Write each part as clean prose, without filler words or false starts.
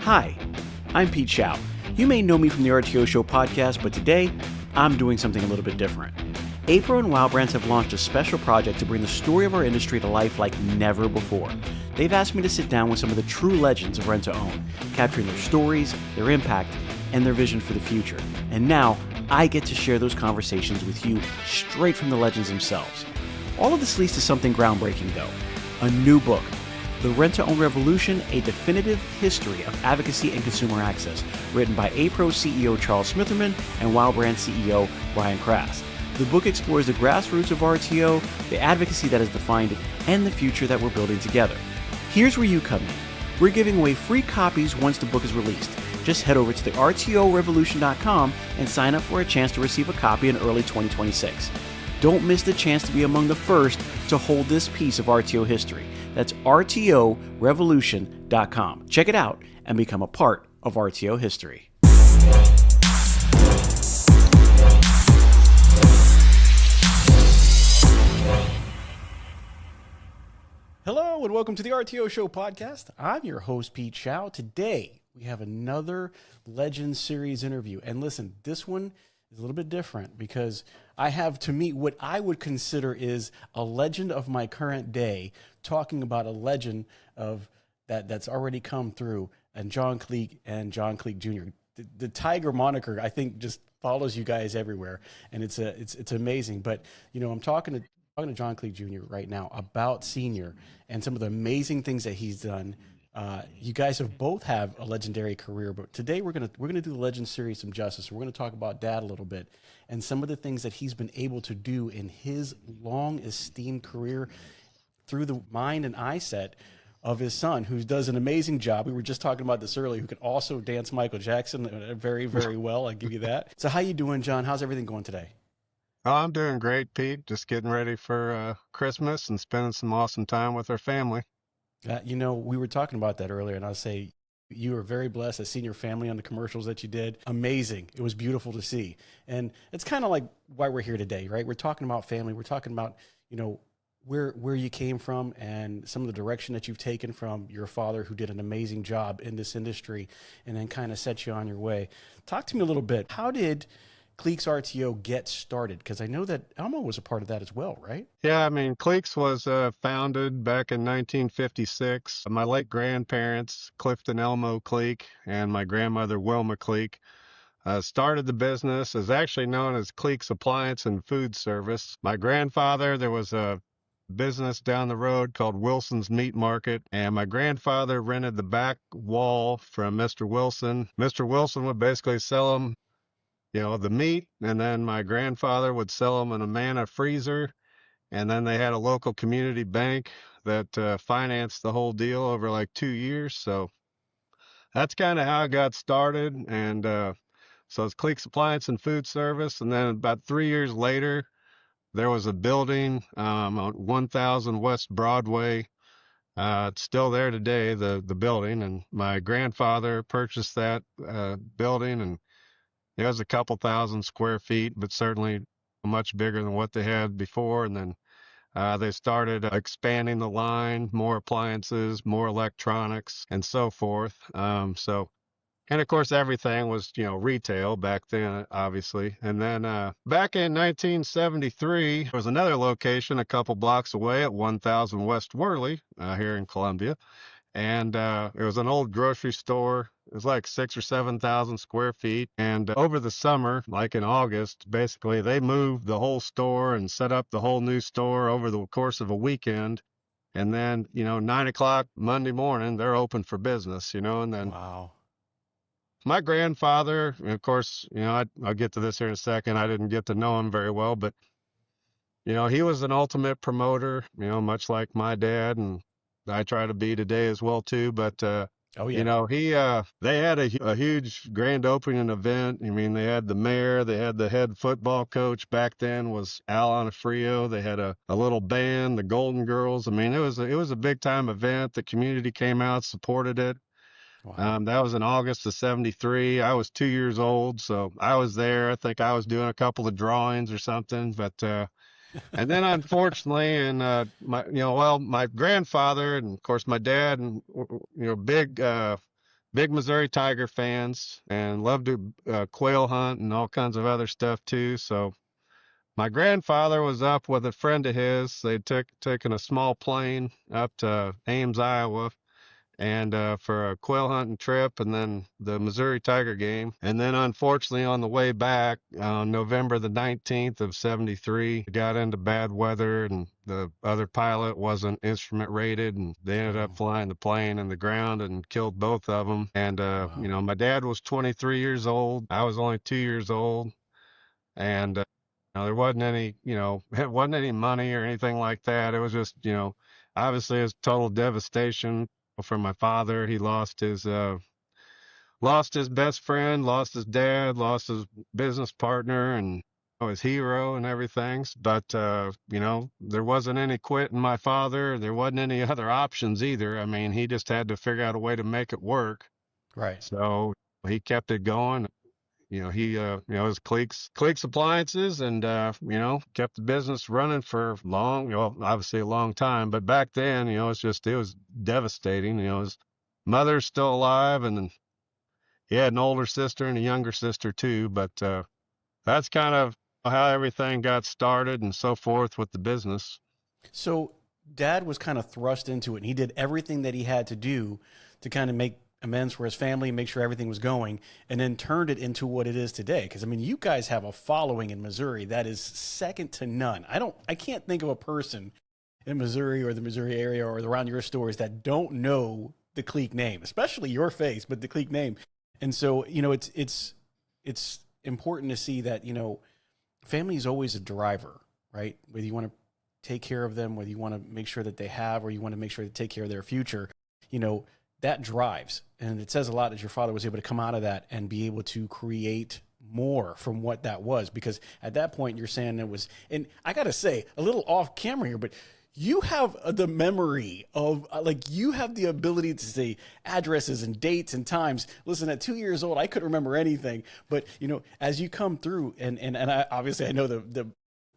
Hi, I'm Pete Chow. You may know me from the RTO Show podcast, but today I'm doing something a little bit different. APRO and Wow Brands have launched a special project to bring the story of our industry to life like never before. They've asked me to sit down with some of the true legends of rent-to-own, capturing their stories, their impact, and their vision for the future. And now I get to share those conversations with you straight from the legends themselves. All of this leads to something groundbreaking though, a new book, The Rent-to-Own Revolution, A Definitive History of Advocacy and Consumer Access, written by APRO CEO Charles Smitherman and Wow Brand CEO Brian Krast. The book explores the grassroots of RTO, the advocacy that has defined it, and the future that we're building together. Here's where you come in. We're giving away free copies once the book is released. Just head over to the RTORevolution.com and sign up for a chance to receive a copy in early 2026. Don't miss the chance to be among the first to hold this piece of RTO history. That's RTORevolution.com. Check it out and become a part of RTO history. Hello and welcome to the RTO Show podcast. I'm your host, Pete Chow. Today, we have another Legend Series interview. And listen, this one is a little bit different because I have to meet what I would consider is a legend of my current day, talking about a legend of that's already come through, and John Cleek and John Cleek Jr. The Tiger moniker, I think, just follows you guys everywhere, and it's amazing. But you know, I'm talking to John Cleek Jr. right now about Senior and some of the amazing things that he's done. You guys both have a legendary career, but today we're gonna do the Legend Series some justice. We're gonna talk about Dad a little bit and some of the things that he's been able to do in his long esteemed career through the mind and eyeset of his son, who does an amazing job. We were just talking about this earlier, who can also dance Michael Jackson very, very well. I'll give you that. So how you doing, John? How's everything going today? Oh, I'm doing great, Pete. Just getting ready for Christmas and spending some awesome time with our family. You know, we were talking about that earlier, and I'll say you were very blessed to see your family on the commercials that you did. Amazing. It was beautiful to see. And it's kind of like why we're here today, right? We're talking about family. We're talking about, you know, where you came from and some of the direction that you've taken from your father, who did an amazing job in this industry and then kind of set you on your way. Talk to me a little bit. How did Cleek's RTO get started? Because I know that Elmo was a part of that as well, right? Yeah, I mean, Cleek's was founded back in 1956. My late grandparents, Clifton Elmo Cleek, and my grandmother, Wilma Cleek, started the business. Is actually known as Cleek's Appliance and Food Service. My grandfather, there was a business down the road called Wilson's Meat Market, and my grandfather rented the back wall from Mr. Wilson. Mr. Wilson would basically sell them, you know, the meat, and then my grandfather would sell them in a Manna freezer, and then they had a local community bank that financed the whole deal over like 2 years. So that's kind of how it got started. And so it's Cleek's Appliance and Food Service. And then about 3 years later, there was a building on 1000 West Broadway. It's still there today, the building, and my grandfather purchased that building, and it was a couple thousand square feet, but certainly much bigger than what they had before. And then they started expanding the line, more appliances, more electronics, and so forth. And of course, everything was, you know, retail back then, obviously. And then back in 1973, there was another location a couple blocks away at 1000 West Worley here in Columbia. And it was an old grocery store. It was like 6,000 or 7,000 square feet. And over the summer, like in August, basically they moved the whole store and set up the whole new store over the course of a weekend. And then, you know, 9 o'clock Monday morning, they're open for business, you know. And then Wow. My grandfather, and of course, you know, I'll get to this here in a second. I didn't get to know him very well, but, you know, he was an ultimate promoter, you know, much like my dad, and I try to be today as well, too. But, Oh, yeah. you know, they had a huge grand opening event. I mean, they had the mayor, they had the head football coach back then was Al Onofrio. They had a little band, the Golden Girls. I mean, it was a big time event. The community came out, supported it. Wow. That was in August of '73. I was 2 years old, so I was there. I think I was doing a couple of drawings or something. But and then unfortunately, and my grandfather, and of course my dad, and big big Missouri Tiger fans and loved to quail hunt and all kinds of other stuff too. So my grandfather was up with a friend of his. They'd taken a small plane up to Ames, Iowa, and for a quail hunting trip and then the Missouri Tiger game. And then unfortunately on the way back on November the 19th of 73, got into bad weather and the other pilot wasn't instrument rated and they ended up flying the plane in the ground and killed both of them. And, Wow. my dad was 23 years old. I was only 2 years old. And, there wasn't any, it wasn't any money or anything like that. It was just, obviously it was total devastation for my father. He lost his best friend, lost his dad, lost his business partner and his hero and everything. But, there wasn't any quitting my father. There wasn't any other options either. I mean, he just had to figure out a way to make it work. Right. So he kept it going. He, his Cleek's Appliances and, kept the business running for obviously a long time. But back then, it was devastating. His mother's still alive and he had an older sister and a younger sister too. But, that's kind of how everything got started and so forth with the business. So dad was kind of thrust into it and he did everything that he had to do to kind of make amends for his family and make sure everything was going, and then turned it into what it is today. Because I mean, you guys have a following in Missouri that is second to none. I can't think of a person in Missouri or the Missouri area or around your stores that don't know the Cleek name, especially your face, but the Cleek name. And so, it's important to see that, family is always a driver, right? Whether you want to take care of them, whether you want to make sure that they have, or you want to make sure to take care of their future, that drives. And it says a lot that your father was able to come out of that and be able to create more from what that was. Because at that point you're saying it was, and I got to say a little off camera here, but you have the memory of you have the ability to say addresses and dates and times. Listen, at 2 years old, I couldn't remember anything, but as you come through and I know the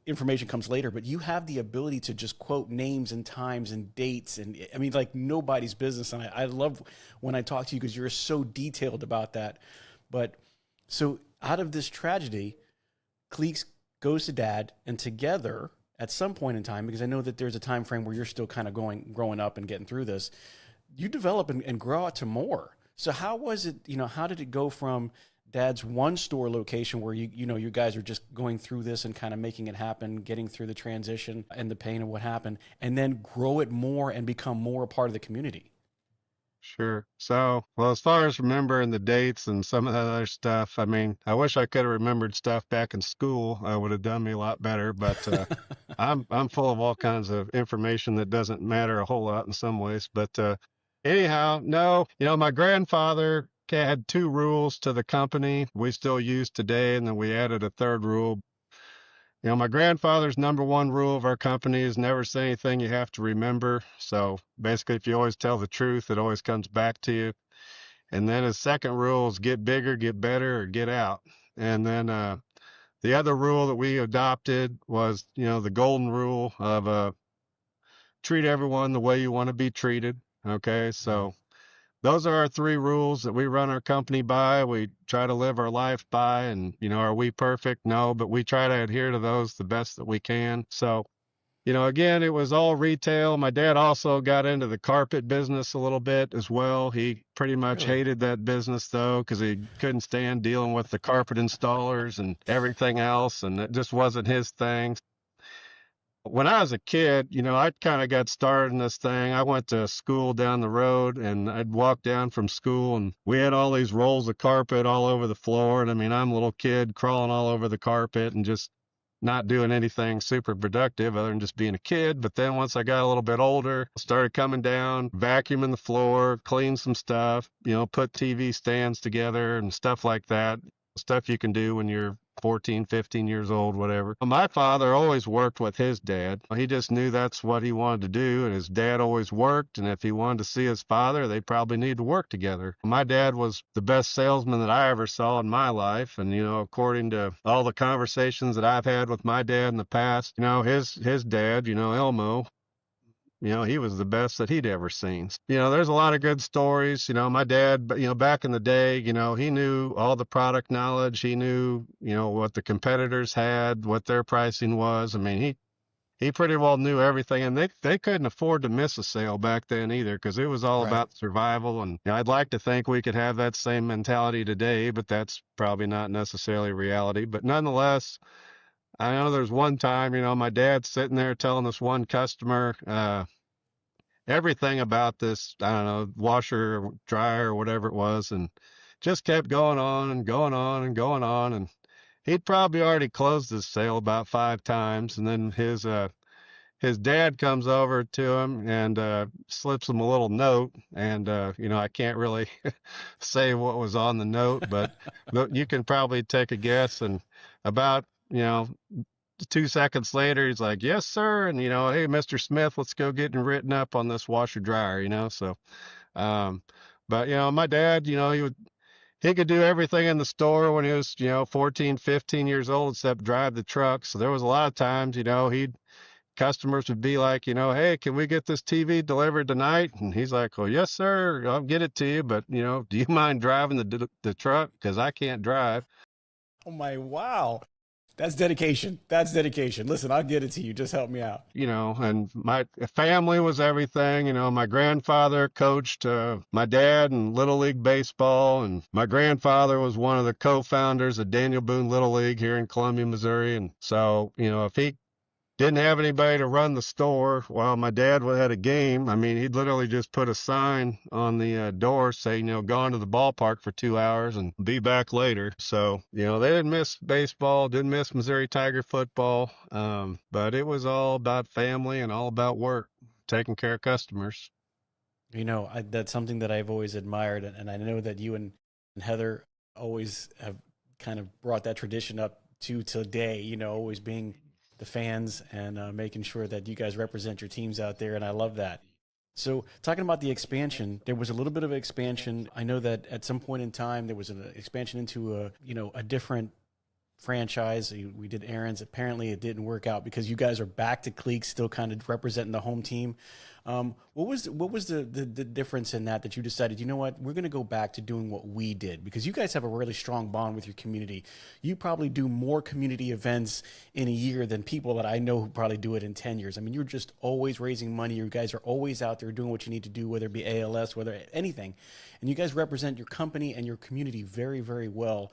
information comes later, but you have the ability to just quote names and times and dates. And I mean, like nobody's business. And I love when I talk to you because you're so detailed about that. But so out of this tragedy, Cleeks goes to dad, and together at some point in time, because I know that there's a time frame where you're still kind of growing up and getting through this, you develop and grow out to more. So how was it, how did it go from dad's one store location where you guys are just going through this and kind of making it happen, getting through the transition and the pain of what happened, and then grow it more and become more a part of the community? Sure. So, well, as far as remembering the dates and some of that other stuff, I mean, I wish I could have remembered stuff back in school. I would have done me a lot better, but I'm full of all kinds of information that doesn't matter a whole lot in some ways. But anyhow, no, my grandfather had two rules to the company we still use today, and then we added a third rule. My grandfather's number one rule of our company is never say anything you have to remember. So basically, if you always tell the truth, it always comes back to you. And then his second rule is get bigger, get better, or get out. And then the other rule that we adopted was, the golden rule of treat everyone the way you want to be treated. Okay, so those are our three rules that we run our company by. We try to live our life by, and, are we perfect? No, but we try to adhere to those the best that we can. So, again, it was all retail. My dad also got into the carpet business a little bit as well. He pretty much Really? hated that business though, because he couldn't stand dealing with the carpet installers and everything else. And it just wasn't his thing. When I was a kid, I kind of got started in this thing. I went to school down the road and I'd walk down from school and we had all these rolls of carpet all over the floor. And I mean, I'm a little kid crawling all over the carpet and just not doing anything super productive other than just being a kid. But then once I got a little bit older, I started coming down, vacuuming the floor, clean some stuff, put TV stands together and stuff like that. Stuff you can do when you're 14, 15 years old, whatever. My father always worked with his dad. He just knew that's what he wanted to do, and his dad always worked, and if he wanted to see his father, they probably needed to work together. My dad was the best salesman that I ever saw in my life, and, according to all the conversations that I've had with my dad in the past, his dad, Elmo, he was the best that he'd ever seen. There's a lot of good stories. My dad, but back in the day, he knew all the product knowledge. He knew, what the competitors had, what their pricing was. I mean, he pretty well knew everything, and they couldn't afford to miss a sale back then either, because it was all Right. about survival. And I'd like to think we could have that same mentality today, but that's probably not necessarily reality. But nonetheless, I know there's one time, my dad's sitting there telling this one customer everything about this, I don't know, washer or dryer or whatever it was, and just kept going on and going on and going on. And he'd probably already closed his sale about 5 times. And then his dad comes over to him and slips him a little note. And, I can't really say what was on the note, but you can probably take a guess. And about, 2 seconds later, he's like, "Yes, sir." And, "Hey, Mr. Smith, let's go get written up on this washer dryer," So, um, but, my dad, he could do everything in the store when he was, 14, 15 years old, except drive the truck. So there was a lot of times, customers would be like, "Hey, can we get this TV delivered tonight?" And he's like, "Well, yes, sir, I'll get it to you. But, do you mind driving the truck? Because I can't drive." Oh my, wow. That's dedication. That's dedication. Listen, I'll get it to you. Just help me out. And my family was everything. My grandfather coached my dad in Little League Baseball, and my grandfather was one of the co-founders of Daniel Boone Little League here in Columbia, Missouri. And so, if he didn't have anybody to run the store while my dad had a game, I mean, he'd literally just put a sign on the door saying, gone to the ballpark for 2 hours and be back later. So, they didn't miss baseball, didn't miss Missouri Tiger football, but it was all about family and all about work, taking care of customers. That's something that I've always admired, and I know that you and Heather always have kind of brought that tradition up to today, always being the fans and making sure that you guys represent your teams out there. And I love that. So talking about the expansion, there was a little bit of expansion. I know that at some point in time, there was an expansion into a different franchise. We did errands. Apparently it didn't work out because you guys are back to Cleek, still kind of representing the home team. What was the difference in that you decided, you know what, we're going to go back to doing what we did? Because you guys have a really strong bond with your community. You probably do more community events in a year than people that I know who probably do it in 10 years. I mean, you're just always raising money. You guys are always out there doing what you need to do, whether it be ALS, whether anything. And you guys represent your company and your community very, very well.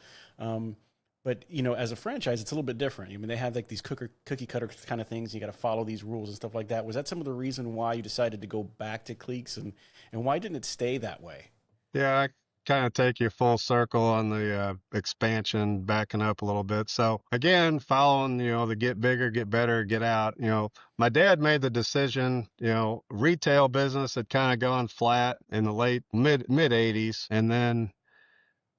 But, as a franchise, it's a little bit different. I mean, they have like these cookie cutter kind of things. You got to follow these rules and stuff like that. Was that some of the reason why you decided to go back to Cleeks, and why didn't it stay that way? Yeah, I kind of take you full circle on the expansion, backing up a little bit. So again, following, the get bigger, get better, get out, my dad made the decision, retail business had kind of gone flat in the mid 80s. And then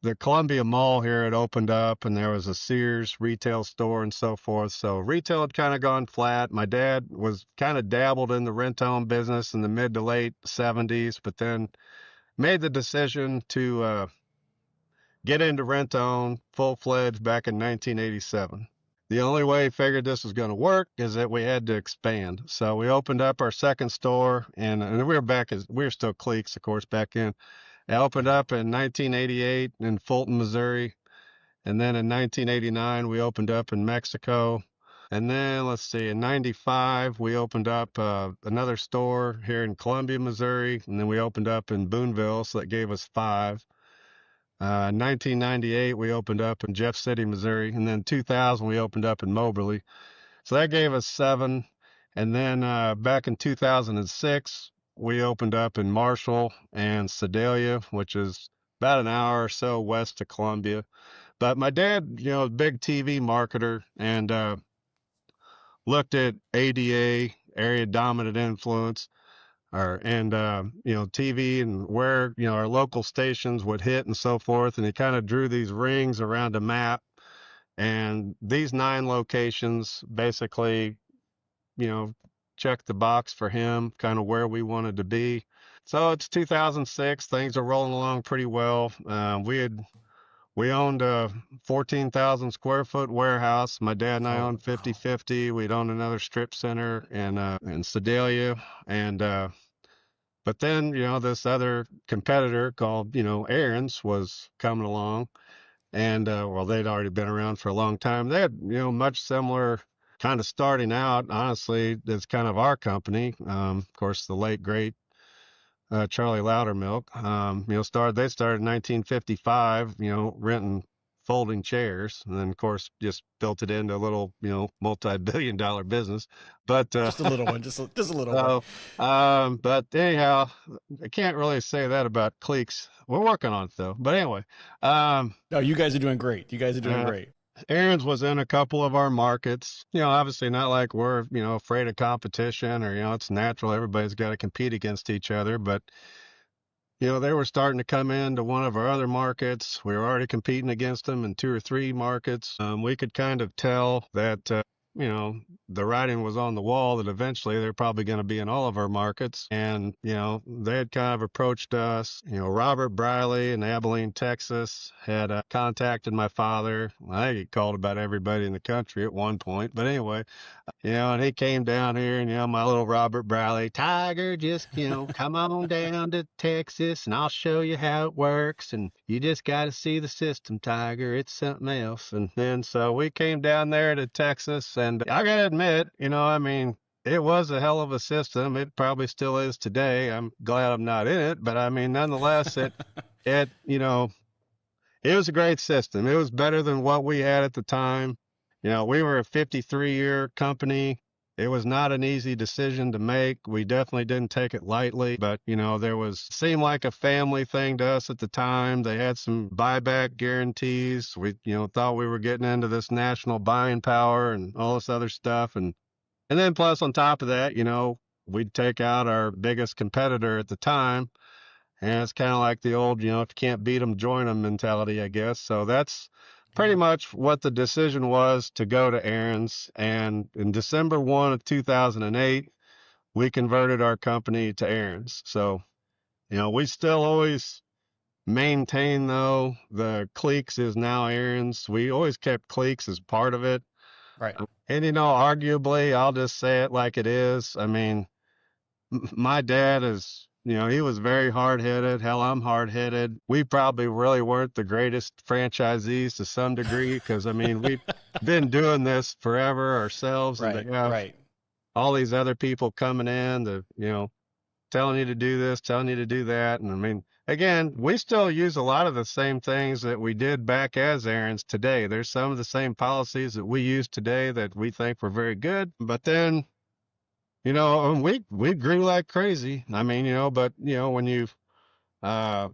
the Columbia Mall here had opened up, and there was a Sears retail store and so forth. So retail had kind of gone flat. My dad was kind of dabbled in the rent-own business in the mid to late 70s, but then made the decision to get into rent-own full-fledged back in 1987. The only way he figured this was going to work is that we had to expand. So we opened up our second store, and we were still Cleeks, of course, back then. It opened up in 1988 in Fulton, Missouri. And then in 1989, we opened up in Mexico. And then, let's see, in 95, we opened up another store here in Columbia, Missouri. And then we opened up in Boonville, so that gave us 5. In 1998, we opened up in Jeff City, Missouri. And then 2000, we opened up in Moberly. So that gave us 7. And then back in 2006, we opened up in Marshall and Sedalia, which is about an hour or so west of Columbia. But my dad, big TV marketer, and looked at ADA, area dominant influence, and TV, and where, our local stations would hit and so forth. And he kind of drew these rings around a map. And these 9 locations basically, checked the box for him, kind of where we wanted to be. So it's 2006. Things are rolling along pretty well. We had We owned a 14,000 square foot warehouse. My dad and I Oh, owned wow. 50/50. We'd owned another strip center in Sedalia. And, but then, this other competitor called, Aaron's was coming along. And, well, they'd already been around for a long time. They had, much similar kind of starting out, honestly, as kind of our company. Of course, the late, great Charlie Loudermilk. They started in 1955, renting folding chairs, and then of course just built it into a little, multi-billion-dollar business. But Just a little one, just a little one. so, but anyhow, I can't really say that about Cleeks. We're working on it though. But anyway, um, No, you guys are doing great. You guys are doing uh, great. Aaron's was in a couple of our markets. Obviously not like we're, afraid of competition or, it's natural. Everybody's got to compete against each other. But, they were starting to come into one of our other markets. We were already competing against them in two or three markets. We could kind of tell that, the writing was on the wall that eventually they're probably going to be in all of our markets. And, they had kind of approached us. Robert Briley in Abilene, Texas had contacted my father. I think he called about everybody in the country at one point. But anyway, and he came down here and, my little Robert Briley, Tiger, just, come on down to Texas and I'll show you how it works. And you just got to see the system, Tiger. It's something else. And then so we came down there to Texas and I got to admit, it was a hell of a system. It probably still is today. I'm glad I'm not in it, but nonetheless, it, it was a great system. It was better than what we had at the time. We were a 53-year company. It was not an easy decision to make. We definitely didn't take it lightly, but seemed like a family thing to us at the time. They had some buyback guarantees. We, thought we were getting into this national buying power and all this other stuff. And then plus on top of that, we'd take out our biggest competitor at the time. And it's kind of like the old, if you can't beat them, join them mentality, I guess. So that's pretty Yeah. much what the decision was to go to Aaron's. And in December 1 of 2008, we converted our company to Aaron's. So, we still always maintain, though, the Cleeks is now Aaron's. We always kept Cleeks as part of it. Right. And, arguably, I'll just say it like it is. My dad is, he was very hard headed. Hell, I'm hard headed. We probably really weren't the greatest franchisees to some degree because, we've been doing this forever ourselves and Right. to have Right. all these other people coming in to, telling you to do this, telling you to do that. And again, we still use a lot of the same things that we did back as Aaron's today. There's some of the same policies that we use today that we think were very good. But then, and we grew like crazy. But when uh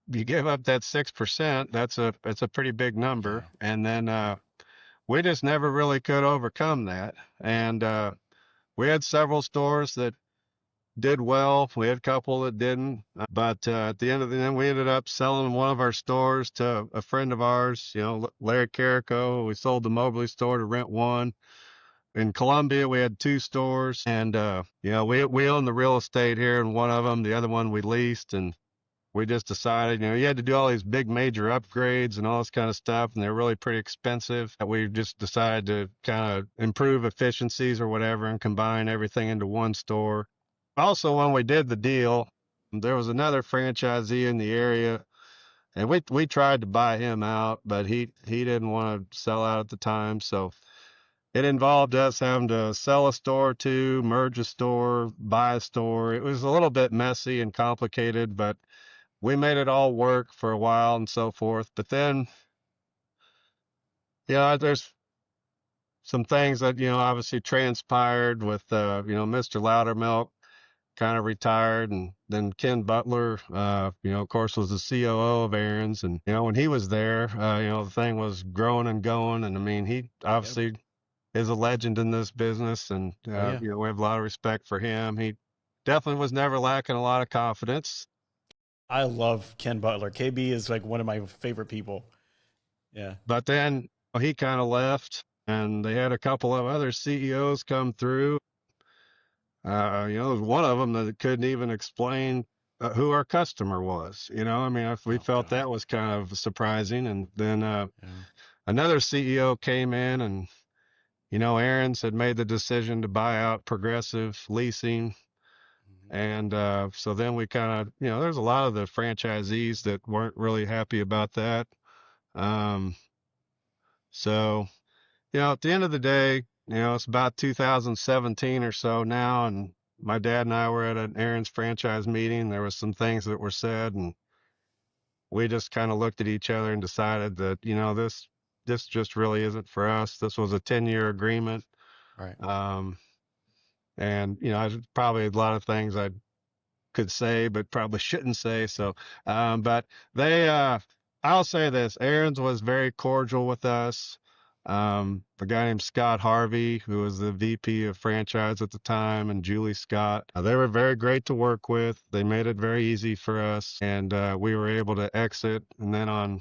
you give up that 6%, it's a pretty big number. Yeah. And then we just never really could overcome that. And we had several stores that did well. We had a couple that didn't. But at the end of the day, we ended up selling one of our stores to a friend of ours, Larry Carrico. We sold the Mobley store to rent one. In Columbia, we had two stores, and we own the real estate here in one of them. The other one we leased, and we just decided, you had to do all these big major upgrades and all this kind of stuff, and they're really pretty expensive. We just decided to kind of improve efficiencies or whatever and combine everything into one store. Also, when we did the deal, there was another franchisee in the area, and we tried to buy him out, but he didn't want to sell out at the time, so it involved us having to sell a store or two, merge a store, buy a store. It was a little bit messy and complicated, but we made it all work for a while and so forth. But then, there's some things that, obviously transpired with, Mr. Loudermilk kind of retired. And then Ken Butler, of course, was the COO of Aaron's. And, when he was there, the thing was growing and going. And he Yep. obviously is a legend in this business, and Oh yeah. we have a lot of respect for him. He definitely was never lacking a lot of confidence. I love Ken Butler. KB is like one of my favorite people. Yeah. But then he kind of left, and they had a couple of other CEOs come through. There was one of them that couldn't even explain who our customer was. I mean, if we Oh felt gosh. that was kind of surprising. And then Yeah. another CEO came in, and Aaron's had made the decision to buy out Progressive Leasing. Mhm. And so then we kind of, there's a lot of the franchisees that weren't really happy about that. Um, so, at the end of the day, it's about 2017 or so now, and my dad and I were at an Aaron's franchise meeting. There was some things that were said, and we just kind of looked at each other and decided that, this just really isn't for us. This was a 10-year agreement. Right. Um, and, there's probably a lot of things I could say, but probably shouldn't say. So, but they, I'll say this, Aaron's was very cordial with us. A guy named Scott Harvey, who was the VP of franchise at the time, and Julie Scott, they were very great to work with. They made it very easy for us, and we were able to exit. And then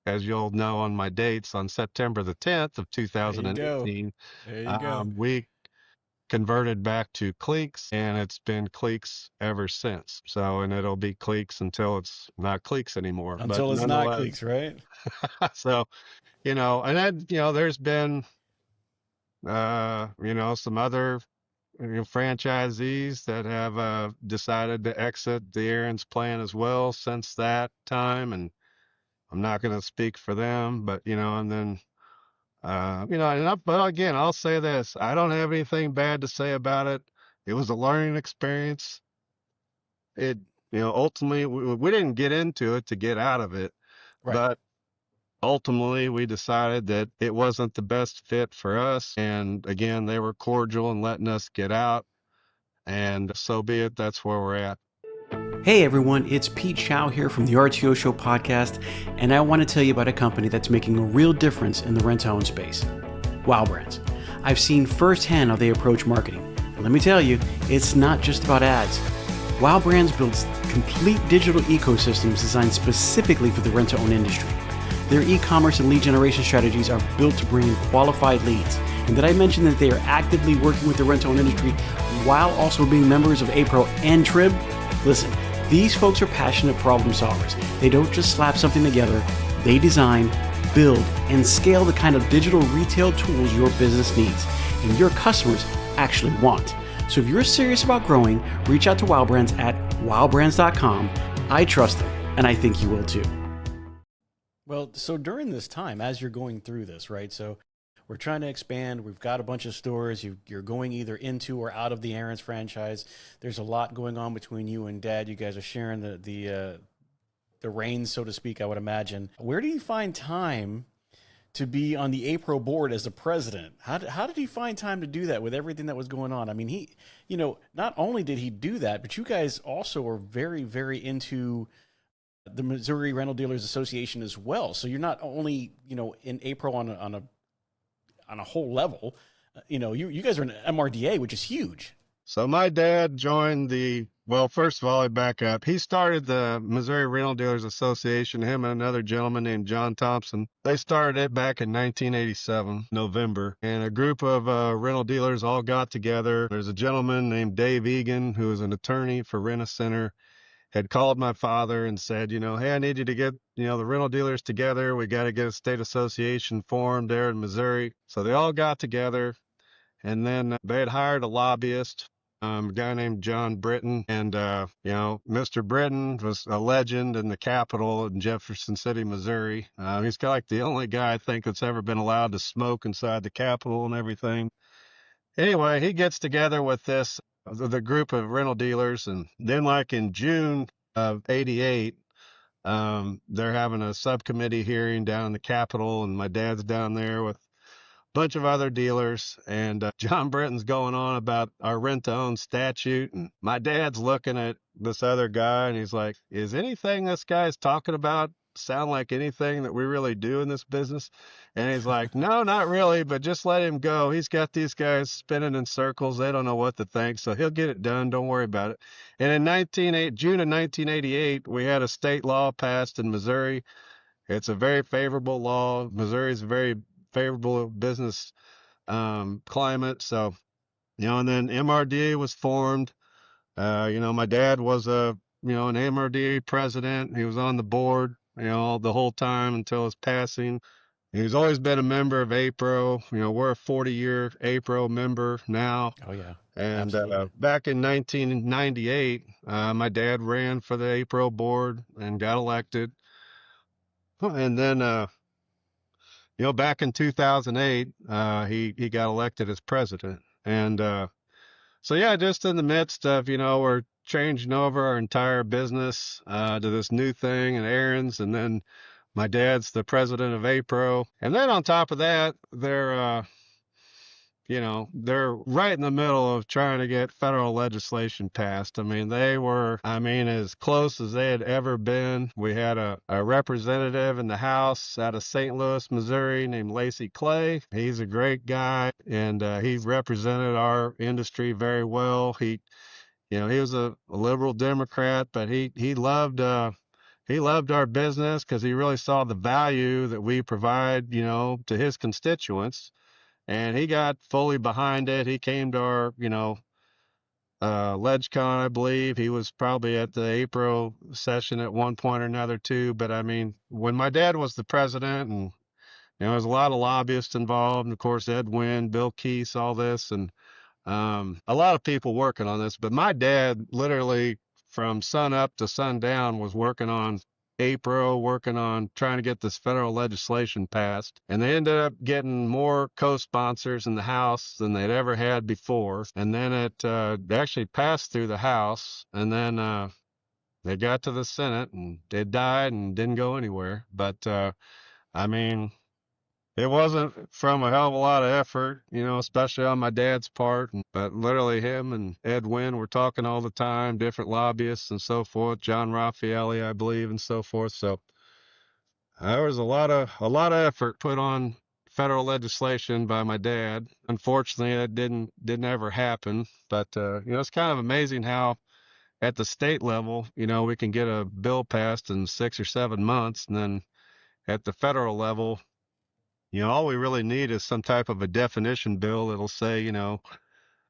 as you'll know on my dates, on September the 10th of There you go. 2018, There you go. we converted back to Cleeks, and it's been Cleeks ever since. So, and it'll be Cleeks until it's not Cleeks anymore. But Until it's not nonetheless, Cleeks, right? so, and then, there's been, some other, franchisees that have decided to exit the Aaron's plan as well since that time. And I'm not going to speak for them, but, and then, but again, I'll say this, I don't have anything bad to say about it. It was a learning experience. It, ultimately, we didn't get into it to get out of it, Right. but ultimately we decided that it wasn't the best fit for us. And again, they were cordial in letting us get out. And so be it. That's where we're at. Hey everyone, it's Pete Chow here from the RTO Show podcast, and I want to tell you about a company that's making a real difference in the rent-to-own space. Wow Brands. I've seen firsthand how they approach marketing. And let me tell you, it's not just about ads. Wow Brands builds complete digital ecosystems designed specifically for the rent-to-own industry. Their e-commerce and lead generation strategies are built to bring in qualified leads. And did I mention that they are actively working with the rent-to-own industry while also being members of APRO and TRIB? Listen, these folks are passionate problem solvers. They don't just slap something together, they design, build, and scale the kind of digital retail tools your business needs and your customers actually want. So if you're serious about growing, reach out to Wow Brands at wowbrands.com. I trust them, and I think you will too. Well, so during this time, as you're going through this, right? So we're trying to expand. We've got a bunch of stores. You're going either into or out of the Aaron's franchise. There's a lot going on between you and Dad. You guys are sharing the reins, so to speak, I would imagine. Where do you find time to be on the APRO board as the president? How did he find time to do that with everything that was going on? I mean, he, not only did he do that, but you guys also are very, very into the Missouri Rental Dealers Association as well. So you're not only, in APRO on a whole level, you guys are an MRDA, which is huge. So my dad joined well, first of all, I back up. He started the Missouri Rental Dealers Association, him and another gentleman named John Thompson. They started it back in 1987, November, and a group of rental dealers all got together. There's a gentleman named Dave Egan, who is an attorney for Rent-A-Center, had called my father and said, hey, I need you to get, the rental dealers together. We got to get a state association formed there in Missouri. So they all got together, and then they had hired a lobbyist, a guy named John Britton. And, Mr. Britton was a legend in the Capitol in Jefferson City, Missouri. He's kind of like the only guy I think that's ever been allowed to smoke inside the Capitol and everything. Anyway, he gets together with the group of rental dealers, and then like in June of 88, they're having a subcommittee hearing down in the Capitol, and my dad's down there with a bunch of other dealers, and John Britton's going on about our rent-to-own statute, and my dad's looking at this other guy, and he's like, is anything this guy's talking about sound like anything that we really do in this business? And he's like, no, not really, but just let him go. He's got these guys spinning in circles. They don't know what to think, so he'll get it done. Don't worry about it. And in June of 1988, we had a state law passed in Missouri. It's a very favorable law. Missouri is a very favorable business climate. So, and then MRDA was formed. My dad was a an MRDA president. He was on the board, the whole time until his passing. He's always been a member of APRO. We're a 40-year APRO member now. Oh yeah, And absolutely. back in 1998, my dad ran for the APRO board and got elected. And then, back in 2008, he got elected as president. And so, yeah, just in the midst of, we're changing over our entire business to this new thing and errands. And then my dad's the president of APRO. And then on top of that, they're right in the middle of trying to get federal legislation passed. I mean, they were, as close as they had ever been. We had a representative in the House out of St. Louis, Missouri, named Lacey Clay. He's a great guy, and he represented our industry very well. He was a liberal Democrat, but he loved our business because he really saw the value that we provide, to his constituents. And he got fully behind it. He came to our, LegCon, I believe. He was probably at the APRO session at one point or another too. But when my dad was the president, and there was a lot of lobbyists involved, and of course Ed Wynn, Bill Keese, all this, and a lot of people working on this. But my dad literally from sun up to sundown was working on APRO, working on trying to get this federal legislation passed. And they ended up getting more co-sponsors in the House than they'd ever had before. And then it actually passed through the House. And then they got to the Senate and it died and didn't go anywhere. But I mean, it wasn't from a hell of a lot of effort, especially on my dad's part. But literally him and Ed Wynn were talking all the time, different lobbyists and so forth, John Raffaelli, I believe, and so forth. So there was a lot of effort put on federal legislation by my dad. Unfortunately, that didn't ever happen. But it's kind of amazing how at the state level, we can get a bill passed in 6 or 7 months, and then at the federal level, all we really need is some type of a definition bill that'll say,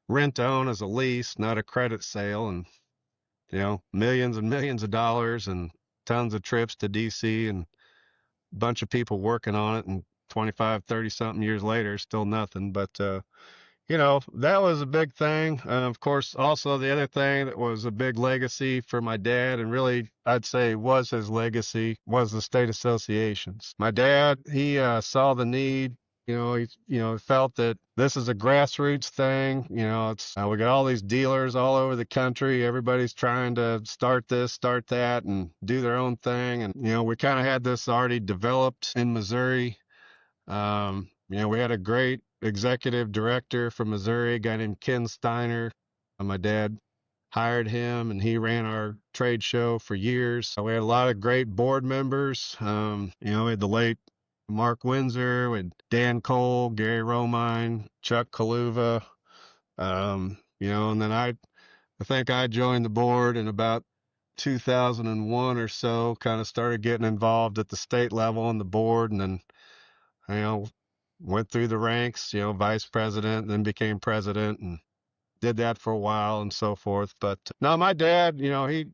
rent to own is a lease, not a credit sale, and, millions and millions of dollars and tons of trips to DC and a bunch of people working on it, and 25, 30 something years later, still nothing. But that was a big thing. Of course, also the other thing that was a big legacy for my dad, and really I'd say was his legacy, was the state associations. My dad, he saw the need. He felt that this is a grassroots thing. It's we got all these dealers all over the country. Everybody's trying to start this, start that, and do their own thing. And we kind of had this already developed in Missouri. We had a great executive director from Missouri, a guy named Ken Steiner. My dad hired him, and he ran our trade show for years. We had a lot of great board members. We had the late Mark Windsor, we had Dan Cole, Gary Romine, Chuck Kaluva. And then I think I joined the board in about 2001 or so, kind of started getting involved at the state level on the board, and then went through the ranks, vice president, then became president, and did that for a while and so forth. But no, my dad,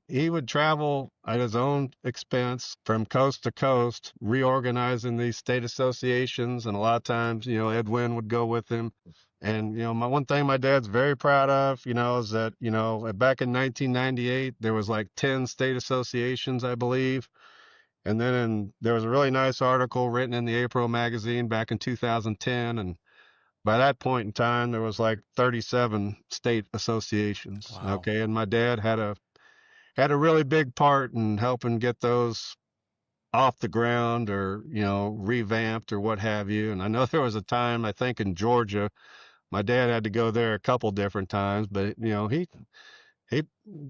he would travel at his own expense from coast to coast, reorganizing these state associations. And a lot of times, Ed Wynn would go with him. And, my one thing my dad's very proud of, is that, back in 1998, there was like 10 state associations, I believe. And then there was a really nice article written in the APRO magazine back in 2010. And by that point in time, there was like 37 state associations. Wow. Okay. And my dad had a really big part in helping get those off the ground or, revamped or what have you. And I know there was a time, I think in Georgia, my dad had to go there a couple different times, but he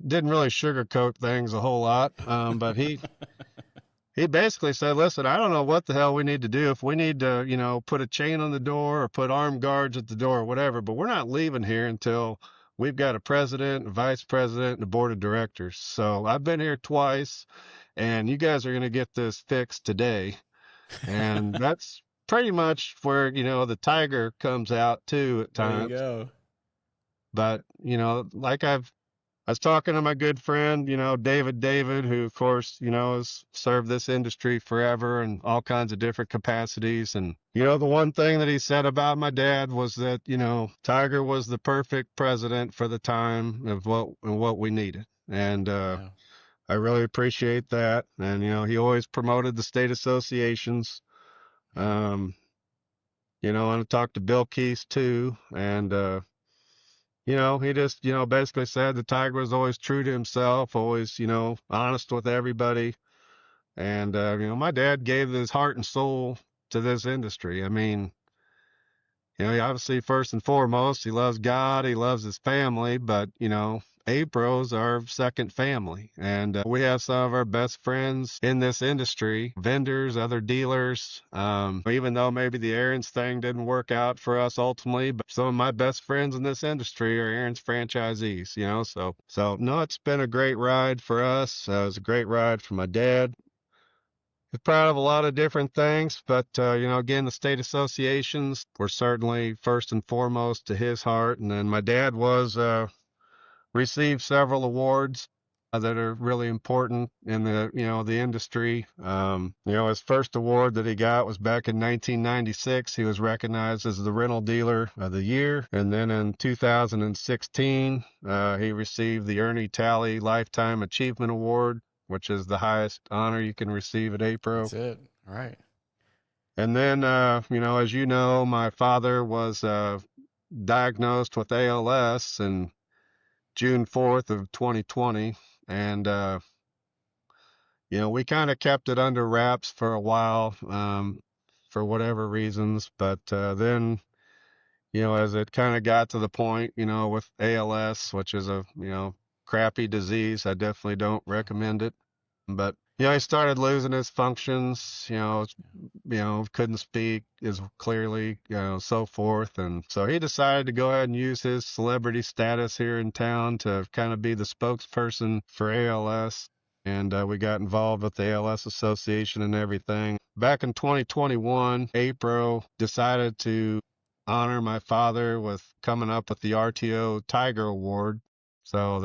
didn't really sugarcoat things a whole lot. But he basically said, listen, I don't know what the hell we need to do. If we need to, put a chain on the door or put armed guards at the door or whatever, but we're not leaving here until we've got a president, a vice president, and a board of directors. So I've been here twice, and you guys are going to get this fixed today. And that's pretty much where, the tiger comes out too at times. There you go. But, like I've I was talking to my good friend, David, who, of course, has served this industry forever in all kinds of different capacities. And, the one thing that he said about my dad was that, Tiger was the perfect president for the time of what we needed. And, Yeah. I really appreciate that. And, he always promoted the state associations. Yeah. And I talked to Bill Keys too. And, he just, basically said the Tiger was always true to himself, always, honest with everybody. And, my dad gave his heart and soul to this industry. I mean, he obviously, first and foremost, he loves God, he loves his family, but, APRO's our second family. And we have some of our best friends in this industry, vendors, other dealers. Even though maybe the Aaron's thing didn't work out for us ultimately, but some of my best friends in this industry are Aaron's franchisees, so no, it's been a great ride for us. It was a great ride for my dad. Proud of a lot of different things, but again, the state associations were certainly first and foremost to his heart. And then my dad was received several awards that are really important in the industry. His first award that he got was back in 1996. He was recognized as the Rental Dealer of the Year, and then in 2016, he received the Ernie Talley Lifetime Achievement Award, which is the highest honor you can receive at APRO. That's it. All right. And then, as you know, my father was diagnosed with ALS in June 4th of 2020. And, we kind of kept it under wraps for a while for whatever reasons. But then, as it kind of got to the point, with ALS, which is a, crappy disease, I definitely don't recommend it. But he started losing his functions, couldn't speak as clearly, so forth. And so he decided to go ahead and use his celebrity status here in town to kind of be the spokesperson for ALS. And we got involved with the ALS Association and everything. Back in 2021, APRO decided to honor my father with coming up with the RTO Tiger Award. So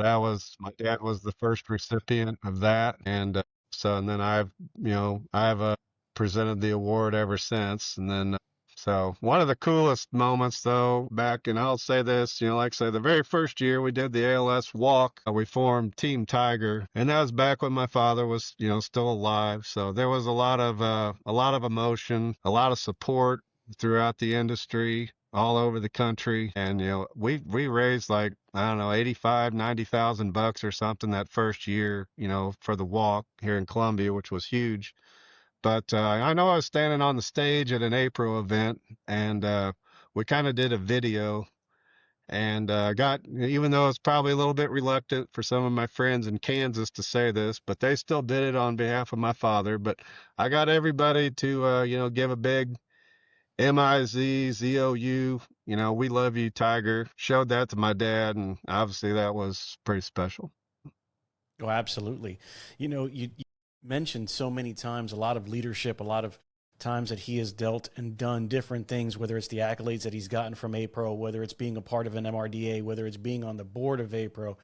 my dad was the first recipient of that. And and then I've presented the award ever since. And then, so one of the coolest moments though, and I'll say this, like I say, the very first year we did the ALS walk, we formed Team Tiger, and that was back when my father was, still alive. So there was a lot of emotion, a lot of support throughout the industry all over the country. And, we raised like, I don't know, 85, 90,000 bucks or something that first year, for the walk here in Columbia, which was huge. But I know I was standing on the stage at an APRO event, and we kind of did a video, and even though it's probably a little bit reluctant for some of my friends in Kansas to say this, but they still did it on behalf of my father. But I got everybody to, give a big MIZZOU, we love you, Tiger. Showed that to my dad, and obviously that was pretty special. Oh, absolutely. You mentioned so many times a lot of leadership, a lot of times that he has dealt and done different things, whether it's the accolades that he's gotten from APRO, whether it's being a part of an MRDA, whether it's being on the board of APRO.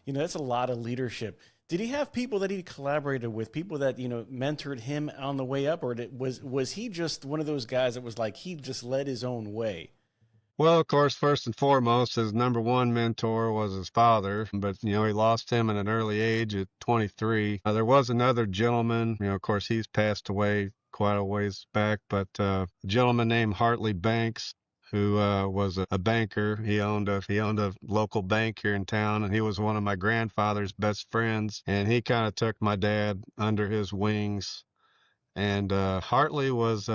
That's a lot of leadership. Did he have people that he collaborated with, people that, mentored him on the way up? Or was he just one of those guys that was like, he just led his own way? Well, of course, first and foremost, his number one mentor was his father, but, he lost him at an early age at 23. There was another gentleman, of course, he's passed away quite a ways back, but a gentleman named Hartley Banks, who was a banker. He owned a local bank here in town, and he was one of my grandfather's best friends. And he kind of took my dad under his wings. And Hartley was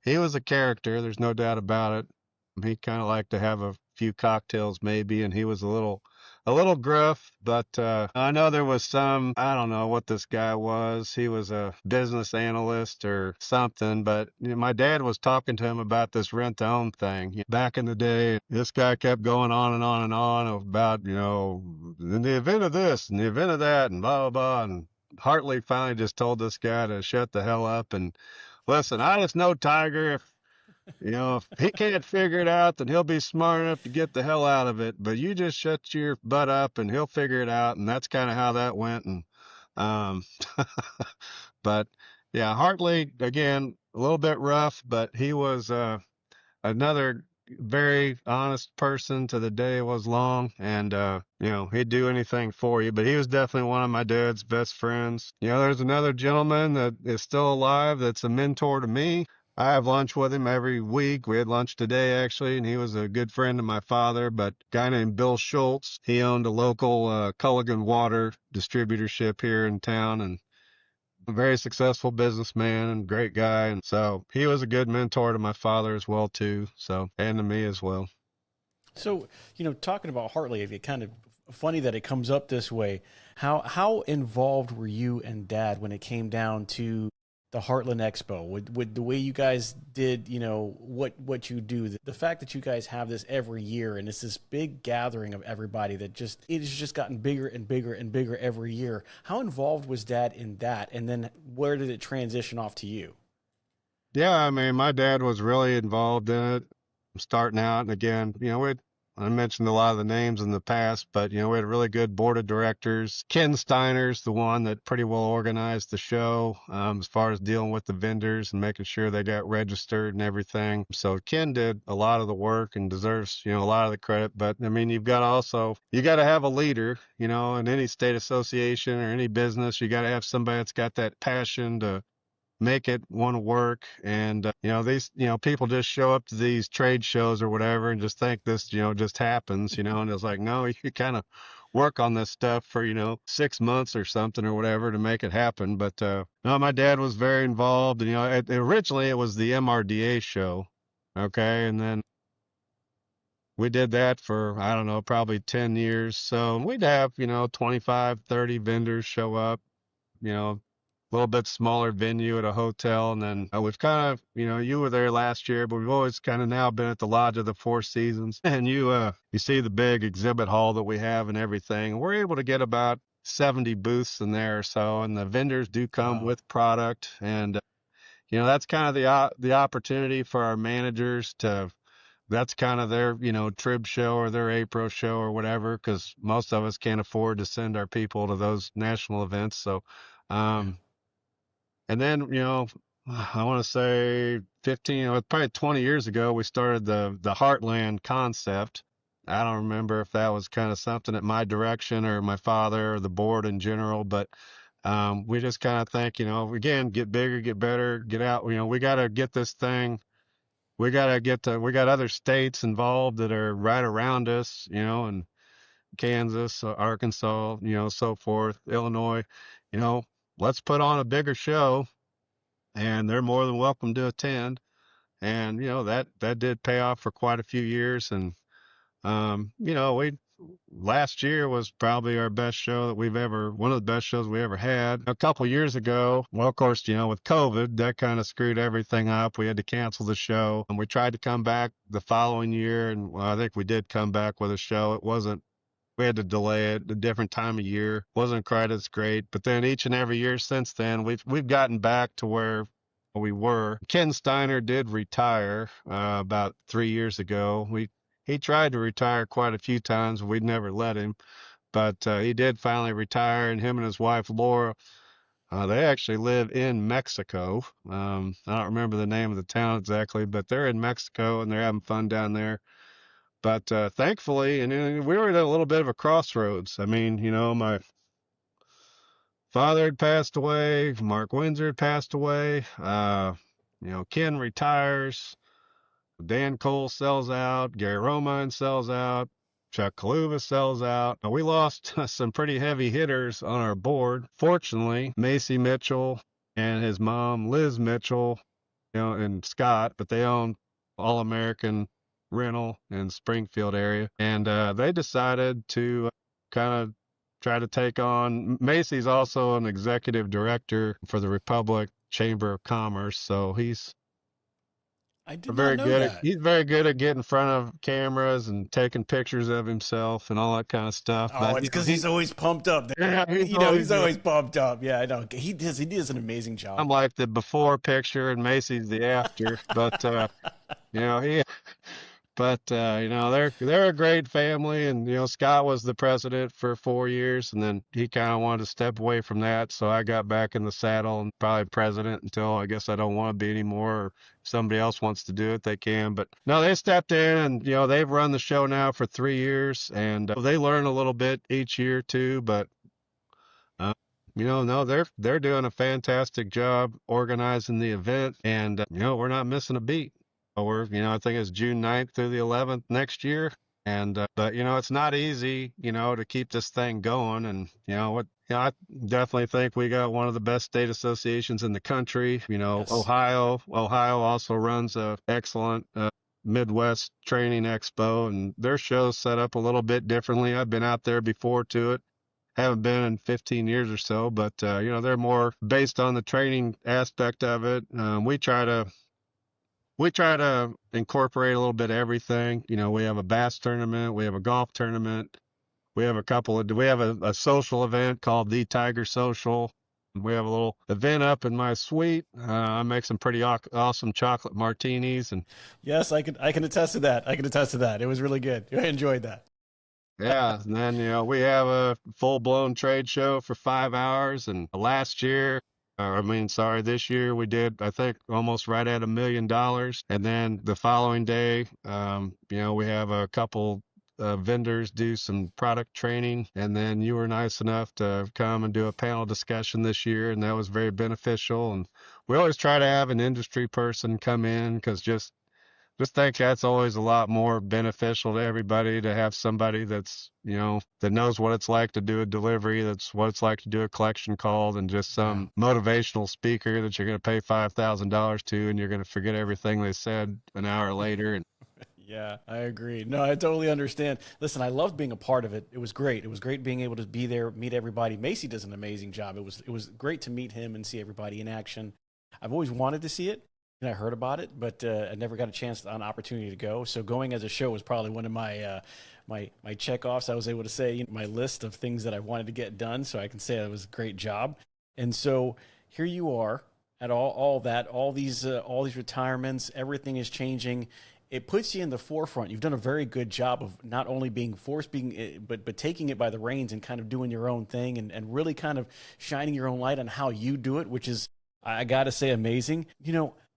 he was a character. There's no doubt about it. He kind of liked to have a few cocktails maybe, and he was a little gruff, but I know there was I don't know what this guy was. He was a business analyst or something, but my dad was talking to him about this rent to own thing. Back in the day, this guy kept going on and on and on about, in the event of this and the event of that and blah, blah, blah. And Hartley finally just told this guy to shut the hell up and listen. I just know, Tiger, You know, if he can't figure it out, then he'll be smart enough to get the hell out of it. But you just shut your butt up and he'll figure it out. And that's kind of how that went. And, um, but yeah, Hartley, again, a little bit rough, but he was, another very honest person to the day was long. And, you know, he'd do anything for you, but he was definitely one of my dad's best friends. You know, there's another gentleman that is still alive that's a mentor to me. I have lunch with him every week. We had lunch today, actually, and he was a good friend of my father. But a guy named Bill Schultz, he owned a local Culligan water distributorship here in town, and a very successful businessman and great guy. And so he was a good mentor to my father as well, too. So, and to me as well. So, talking about Hartley, it kind of funny that it comes up this way. How involved were you and Dad when it came down to the Heartland Expo? With the way you guys did, what you do, the fact that you guys have this every year and it's this big gathering of everybody it has just gotten bigger and bigger and bigger every year. How involved was Dad in that? And then where did it transition off to you? Yeah, I mean, my dad was really involved in it starting out. And again, I mentioned a lot of the names in the past, but, we had a really good board of directors. Ken Steiner's the one that pretty well organized the show, as far as dealing with the vendors and making sure they got registered and everything. So Ken did a lot of the work and deserves, a lot of the credit. But I mean, you got to have a leader, in any state association or any business. You got to have somebody that's got that passion to make it want to work. And, these, people just show up to these trade shows or whatever and just think this, just happens, and it's like, no, you kind of work on this stuff for, 6 months or something or whatever to make it happen. But, no, my dad was very involved. And, originally it was the MRDA show. Okay. And then we did that for, I don't know, probably 10 years. So we'd have, 25, 30 vendors show up, little bit smaller venue at a hotel. And then we've kind of, you were there last year, but we've always kind of now been at the Lodge of the Four Seasons. And you see the big exhibit hall that we have and everything. We're able to get about 70 booths in there or so. And the vendors do come with product. And, that's kind of the opportunity for our managers that's kind of their, trib show or their APRO show or whatever, because most of us can't afford to send our people to those national events. So, and then, I want to say 15, probably 20 years ago, we started the Heartland concept. I don't remember if that was kind of something at my direction or my father or the board in general, but we just kind of think, again, get bigger, get better, get out. We got to get this thing. We got other states involved that are right around us, and Kansas, Arkansas, so forth, Illinois, let's put on a bigger show, and they're more than welcome to attend. And, that did pay off for quite a few years. And, last year was probably our best show that one of the best shows we ever had. A couple years ago, well, of course, with COVID, that kind of screwed everything up. We had to cancel the show, and we tried to come back the following year. And I think we did come back with a show. We had to delay it a different time of year. Wasn't quite as great. But then each and every year since then, we've gotten back to where we were. Ken Steiner did retire about 3 years ago. He tried to retire quite a few times. We'd never let him. But he did finally retire, and him and his wife, Laura, they actually live in Mexico. I don't remember the name of the town exactly, but they're in Mexico, and they're having fun down there. But thankfully, and we were at a little bit of a crossroads. I mean, my father had passed away, Mark Windsor had passed away, Ken retires, Dan Cole sells out, Gary Romine sells out, Chuck Kaluva sells out. We lost some pretty heavy hitters on our board. Fortunately, Macy Mitchell and his mom, Liz Mitchell, and Scott, but they own All-American Rental in Springfield area. And they decided to kind of try to take on. Macy's also an executive director for the Republic Chamber of Commerce. So he's very good at getting in front of cameras and taking pictures of himself and all that kind of stuff. Oh, it's because he's always pumped up. Yeah, he's always pumped up. Yeah, I know. He does an amazing job. I'm like the before picture and Macy's the after. But he but they're a great family, and Scott was the president for 4 years, and then he kind of wanted to step away from that, so I got back in the saddle and probably president until I guess I don't want to be anymore. Or if somebody else wants to do it, they can. But no, they stepped in, and they've run the show now for 3 years, and they learn a little bit each year too. But uh, no, they're doing a fantastic job organizing the event, and we're not missing a beat. I think it's June 9th through the 11th next year. And, but, it's not easy, to keep this thing going. And, I definitely think we got one of the best state associations in the country. Yes. Ohio also runs a excellent, Midwest Training Expo, and their show's set up a little bit differently. I've been out there before to it. Haven't been in 15 years or so, but, they're more based on the training aspect of it. We try to incorporate a little bit of everything. We have a bass tournament, we have a golf tournament, we have a social event called the Tiger Social. We have a little event up in my suite. I make some pretty awesome chocolate martinis, and Yes, I can attest to that. I can attest to that. It was really good. I enjoyed that. yeah, and then we have a full-blown trade show for 5 hours. And this year we did, I think, almost right at $1 million. And then the following day, we have a couple vendors do some product training. And then you were nice enough to come and do a panel discussion this year, and that was very beneficial. And we always try to have an industry person come in, because just think that's always a lot more beneficial to everybody, to have somebody that's, that knows what it's like to do a delivery, that's what it's like to do a collection call, than just some motivational speaker that you're going to pay $5,000 to, and you're going to forget everything they said an hour later. And Yeah, I agree. No, I totally understand. Listen, I loved being a part of it. It was great. It was great being able to be there, meet everybody. Macy does an amazing job. It was great to meet him and see everybody in action. I've always wanted to see it, and I heard about it, but I never got an opportunity to go. So going as a show was probably one of my my check-offs. I was able to say my list of things that I wanted to get done, so I can say it was a great job. And so here you are at all these retirements. Everything is changing. It puts you in the forefront. You've done a very good job of not only being but taking it by the reins and kind of doing your own thing, and really kind of shining your own light on how you do it, which is, I got to say, amazing.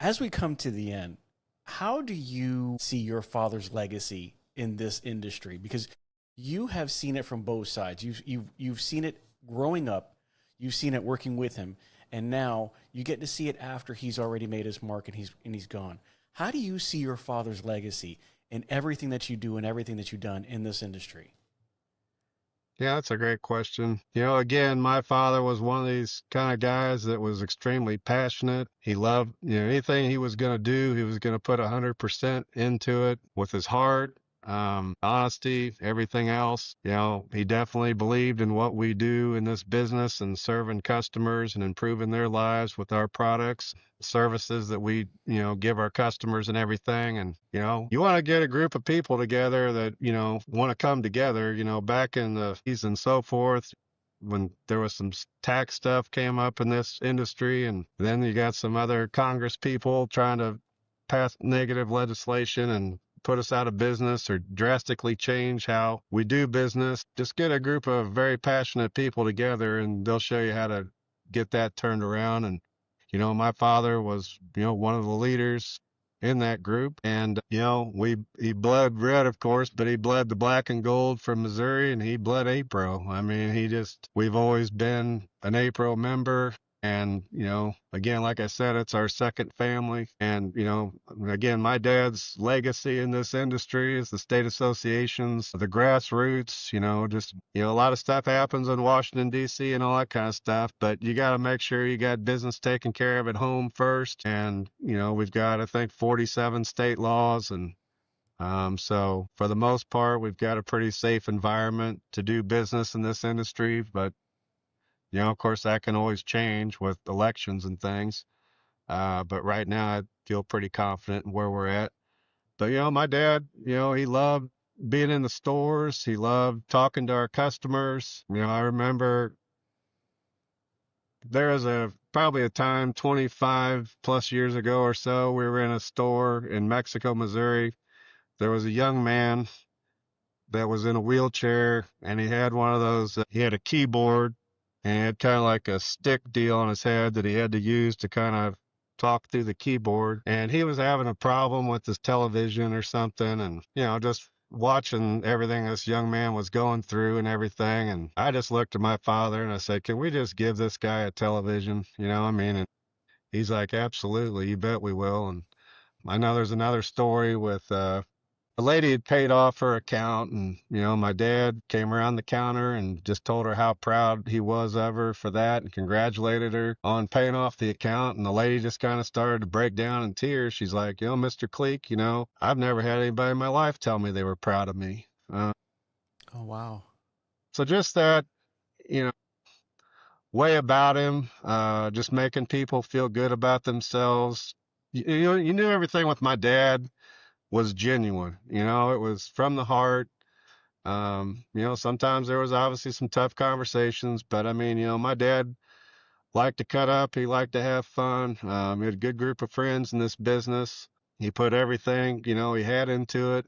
As we come to the end, how do you see your father's legacy in this industry? Because you have seen it from both sides. You've seen it growing up, you've seen it working with him, and now you get to see it after he's already made his mark and he's gone. How do you see your father's legacy in everything that you do and everything that you've done in this industry? yeah, that's a great question. Again, my father was one of these kind of guys that was extremely passionate. He loved, anything he was going to do, he was going to put 100% into it with his heart, honesty, everything else. He definitely believed in what we do in this business, and serving customers and improving their lives with our products, services that we, give our customers and everything. And, you want to get a group of people together that, want to come together, back in the '80s and so forth, when there was some tax stuff came up in this industry. And then you got some other Congress people trying to pass negative legislation and put us out of business or drastically change how we do business. Just get a group of very passionate people together, and they'll show you how to get that turned around. And, my father was, one of the leaders in that group. And, he bled red, of course, but he bled the black and gold from Missouri, and he bled APRO. I mean, we've always been an APRO member. And, again, like I said, it's our second family. And, again, my dad's legacy in this industry is the state associations, the grassroots, a lot of stuff happens in Washington, D.C. and all that kind of stuff. But you got to make sure you got business taken care of at home first. And, we've got, I think, 47 state laws. And so for the most part, we've got a pretty safe environment to do business in this industry. But of course, that can always change with elections and things. But right now, I feel pretty confident in where we're at. But, my dad, he loved being in the stores. He loved talking to our customers. I remember there was probably a time 25 plus years ago or so, we were in a store in Mexico, Missouri. There was a young man that was in a wheelchair, and he had one of those, he had a keyboard, and he had kind of like a stick deal on his head that he had to use to kind of talk through the keyboard. And he was having a problem with his television or something, and, just watching everything this young man was going through and everything. And I just looked at my father and I said, can we just give this guy a television? And he's like, absolutely, you bet we will. And I know there's another story with, the lady had paid off her account, and my dad came around the counter and just told her how proud he was of her for that and congratulated her on paying off the account. And the lady just kind of started to break down in tears. She's like, Mr. Cleek, I've never had anybody in my life tell me they were proud of me. Oh, wow. So just that, you know way about him, just making people feel good about themselves. You knew everything with my dad was genuine. It was from the heart. Sometimes there was obviously some tough conversations, but I mean, my dad liked to cut up. He liked to have fun. He had a good group of friends in this business. He put everything, he had into it.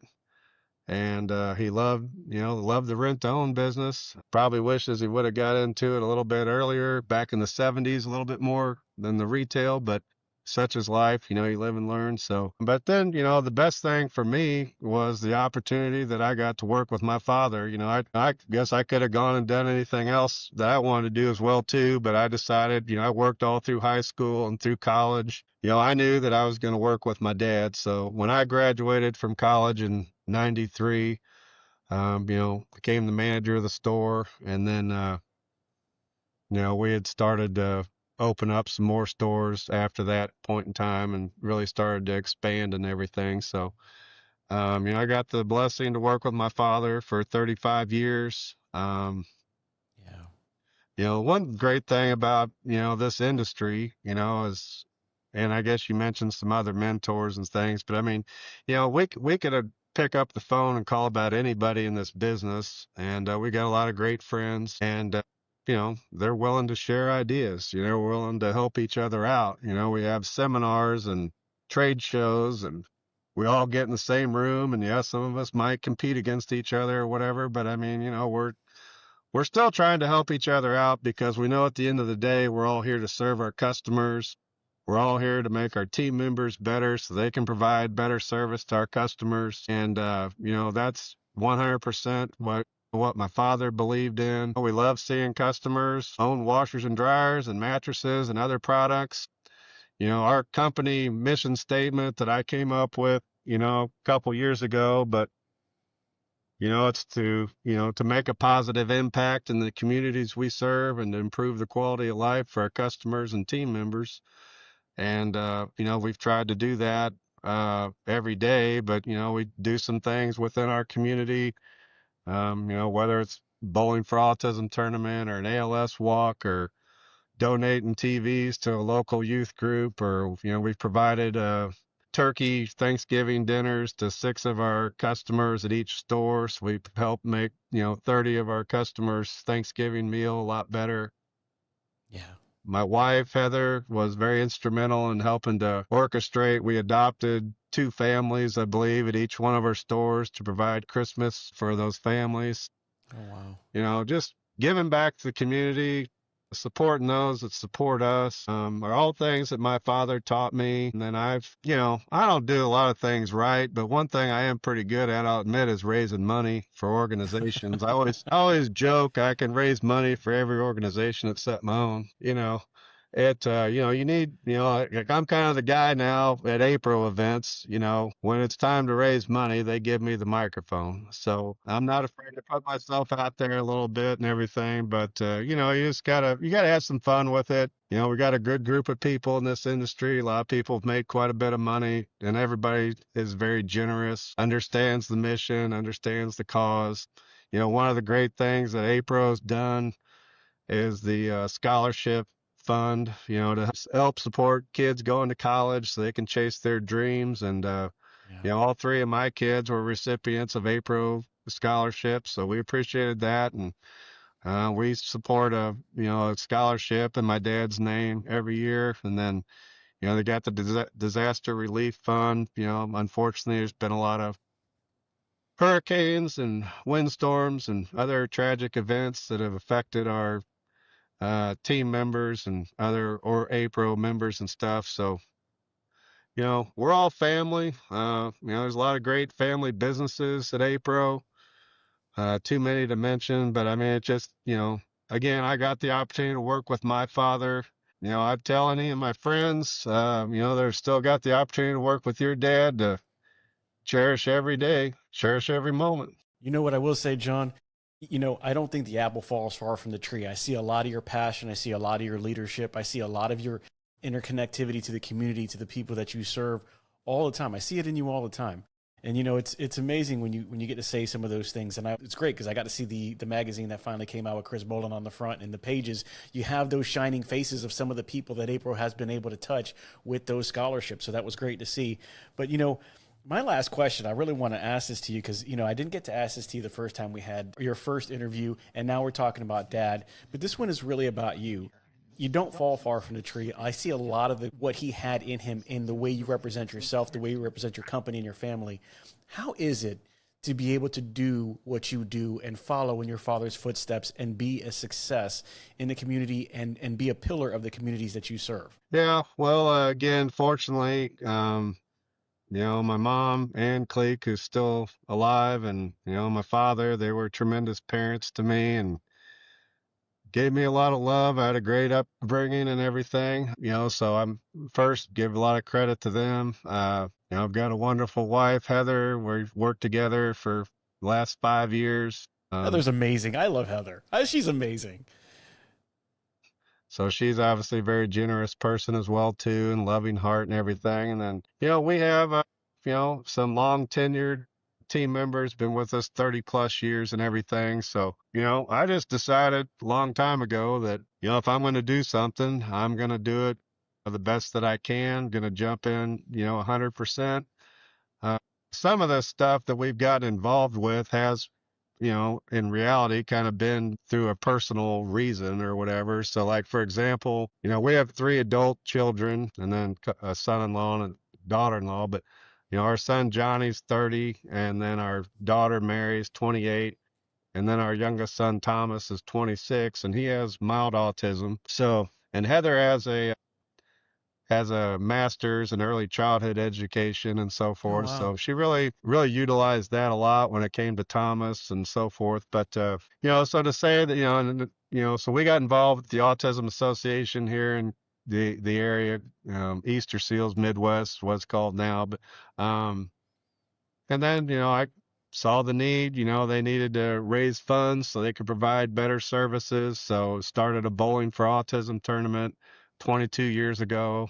And he loved the rent-to-own business. Probably wishes he would have got into it a little bit earlier, back in the 70s, a little bit more than the retail, but such is life, you live and learn. So, but then, the best thing for me was the opportunity that I got to work with my father. I guess I could have gone and done anything else that I wanted to do as well too, but I decided, I worked all through high school and through college. I knew that I was going to work with my dad. So when I graduated from college in 93, became the manager of the store. And then, we had started to open up some more stores after that point in time and really started to expand and everything. So, I got the blessing to work with my father for 35 years. Yeah. One great thing about, this industry, is, and I guess you mentioned some other mentors and things, but I mean, we could pick up the phone and call about anybody in this business. And we got a lot of great friends, and, they're willing to share ideas, willing to help each other out. We have seminars and trade shows, and we all get in the same room, and yeah, some of us might compete against each other or whatever, but I mean, we're still trying to help each other out because we know at the end of the day, we're all here to serve our customers. We're all here to make our team members better so they can provide better service to our customers. And, that's 100% what my father believed in. We love seeing customers own washers and dryers and mattresses and other products. Our company mission statement that I came up with, a couple years ago, but it's to make a positive impact in the communities we serve and to improve the quality of life for our customers and team members. And, we've tried to do that, every day, but, we do some things within our community, whether it's bowling for autism tournament or an ALS walk or donating TVs to a local youth group, or, we've provided, turkey Thanksgiving dinners to 6 of our customers at each store. So we helped make, 30 of our customers' Thanksgiving meal a lot better. Yeah. My wife, Heather, was very instrumental in helping to orchestrate. We adopted 2 families, I believe, at each one of our stores to provide Christmas for those families. Oh, wow. Just giving back to the community, supporting those that support us, are all things that my father taught me. And then I don't do a lot of things right, but one thing I am pretty good at, I'll admit, is raising money for organizations. I always joke I can raise money for every organization except my own. You need, like I'm kind of the guy now at APRO events, when it's time to raise money, they give me the microphone. So I'm not afraid to put myself out there a little bit and everything, but, you gotta have some fun with it. We got a good group of people in this industry. A lot of people have made quite a bit of money, and everybody is very generous, understands the mission, understands the cause. One of the great things that APRO has done is the scholarship fund, to help support kids going to college so they can chase their dreams. And, Yeah. all 3 of my kids were recipients of APRO scholarships. So we appreciated that. And We support a scholarship in my dad's name every year. And then, they got the disaster relief fund. Unfortunately, there's been a lot of hurricanes and windstorms and other tragic events that have affected our team members and other or APRO members and stuff. So, we're all family. There's a lot of great family businesses at APRO. Too many to mention, but I mean, it just, again, I got the opportunity to work with my father. I'd tell any of my friends, they've still got the opportunity to work with your dad to cherish every day, cherish every moment. You know what I will say, John? I don't think the apple falls far from the tree. I see a lot of your passion. I see a lot of your leadership. I see a lot of your interconnectivity to the community, to the people that you serve all the time. I see it in you all the time. And it's amazing when you get to say some of those things, and it's great because I got to see the magazine that finally came out with Chris Bolin on the front, and the pages. You have those shining faces of some of the people that APRO has been able to touch with those scholarships. So that was great to see. But my last question, I really want to ask this to you because, I didn't get to ask this to you the first time we had your first interview, and now we're talking about Dad. But this one is really about you. You don't fall far from the tree. I see a lot of what he had in him in the way you represent yourself, the way you represent your company and your family. How is it to be able to do what you do and follow in your father's footsteps and be a success in the community and be a pillar of the communities that you serve? Yeah, well, again, fortunately, my mom, Ann Cleek, who's still alive, and, my father, they were tremendous parents to me and gave me a lot of love. I had a great upbringing and everything, so I'm first give a lot of credit to them. I've got a wonderful wife, Heather. We've worked together for the last 5 years. Heather's amazing. I love Heather. She's amazing. So she's obviously a very generous person as well too, and loving heart and everything. And then, we have, some long tenured team members, been with us 30 plus years and everything. So, I just decided a long time ago that, if I'm going to do something, I'm going to do it the best that I can, going to jump in, 100%. Uh, some of the stuff that we've gotten involved with has, in reality kind of been through a personal reason or whatever. So like, for example, we have 3 adult children and then a son-in-law and a daughter-in-law, but our son Johnny's 30 and then our daughter Mary's 28. And then our youngest son Thomas is 26 and he has mild autism. So, and Heather has a master's in early childhood education and so Oh, forth. wow. So she really, really utilized that a lot when it came to Thomas and so forth. But, so to say that, so we got involved with the Autism Association here in the area, Easter Seals Midwest, what's called now. But, and then, I saw the need, they needed to raise funds so they could provide better services. So started a Bowling for Autism tournament 22 years ago.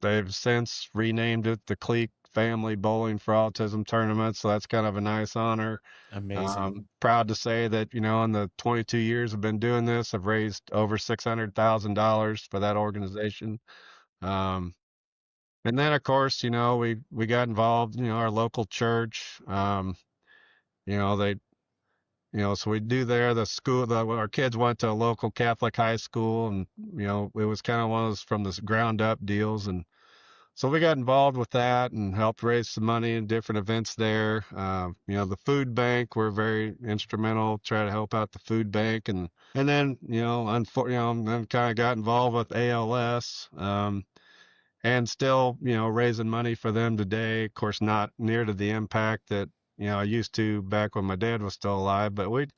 They've since renamed it the Cleek Family Bowling for Autism Tournament, so that's kind of a nice honor. Amazing. Proud to say that, in the 22 years I've been doing this, I've raised over $600,000 for that organization. Um, and then, of course, we got involved, our local church. They, so we do there, the school, our kids went to a local Catholic high school, and, it was kind of one of those from the ground up deals. And so we got involved with that and helped raise some money in different events there. The food bank, we're very instrumental, try to help out the food bank. And then, then kind of got involved with ALS, and still, raising money for them today. Of course, not near to the impact that, I used to back when my dad was still alive, but we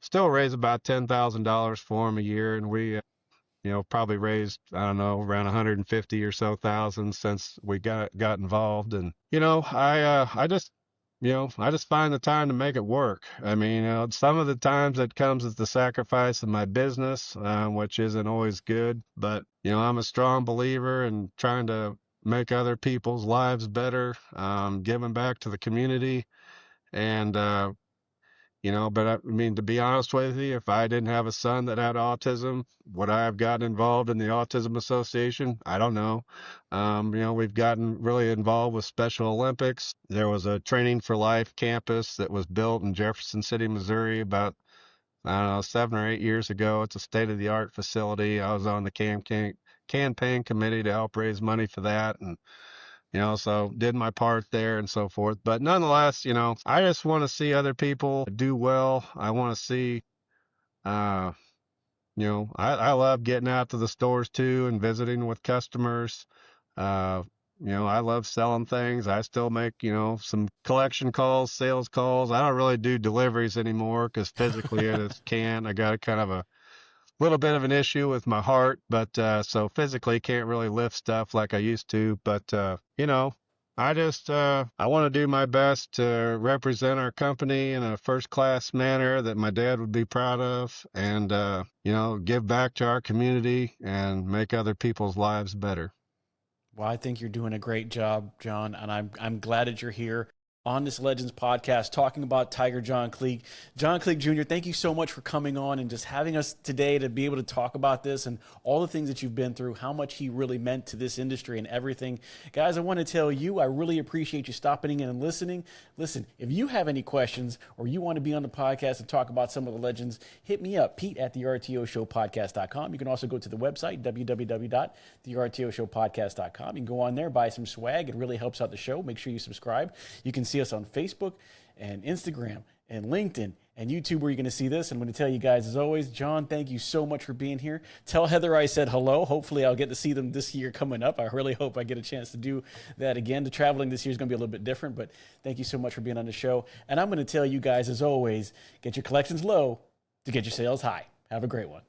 still raise about $10,000 for them a year. And we, probably raised, I don't know, around 150 or so thousand since we got involved. And, I just find the time to make it work. I mean, some of the times it comes at the sacrifice of my business, which isn't always good, but, I'm a strong believer in trying to make other people's lives better, giving back to the community. And, but I mean, to be honest with you, if I didn't have a son that had autism, would I have gotten involved in the Autism Association? I don't know. We've gotten really involved with Special Olympics. There was a Training for Life campus that was built in Jefferson City, Missouri about I don't know, 7 or 8 years ago. It's a state-of-the-art facility. I was on the campaign committee to help raise money for that, and so did my part there and so forth. But nonetheless, I just want to see other people do well. I want to see, uh, I love getting out to the stores too and visiting with customers. Uh, I love selling things. I still make, some collection calls, sales calls. I don't really do deliveries anymore because physically I just can't. I got a kind of a little bit of an issue with my heart, but so physically can't really lift stuff like I used to. But I just I want to do my best to represent our company in a first class manner that my dad would be proud of, and give back to our community and make other people's lives better. Well, I think you're doing a great job, John, and I'm glad that you're here on this Legends podcast talking about Tiger John Cleek. John Cleek Jr., thank you so much for coming on and just having us today to be able to talk about this and all the things that you've been through, how much he really meant to this industry and everything. Guys, I want to tell you, I really appreciate you stopping in and listening. Listen, if you have any questions or you want to be on the podcast and talk about some of the legends, hit me up, Pete at the RTOshowpodcast.com. You can also go to the website, www.thertoshowpodcast.com. You can go on there, buy some swag. It really helps out the show. Make sure you subscribe. You can see us on Facebook and Instagram and LinkedIn and YouTube where you're going to see this. And I'm going to tell you guys, as always, John, thank you so much for being here. Tell Heather I said hello. Hopefully I'll get to see them this year coming up. I really hope I get a chance to do that again. The traveling this year is going to be a little bit different, but thank you so much for being on the show. And I'm going to tell you guys, as always, get your collections low to get your sales high. Have a great one.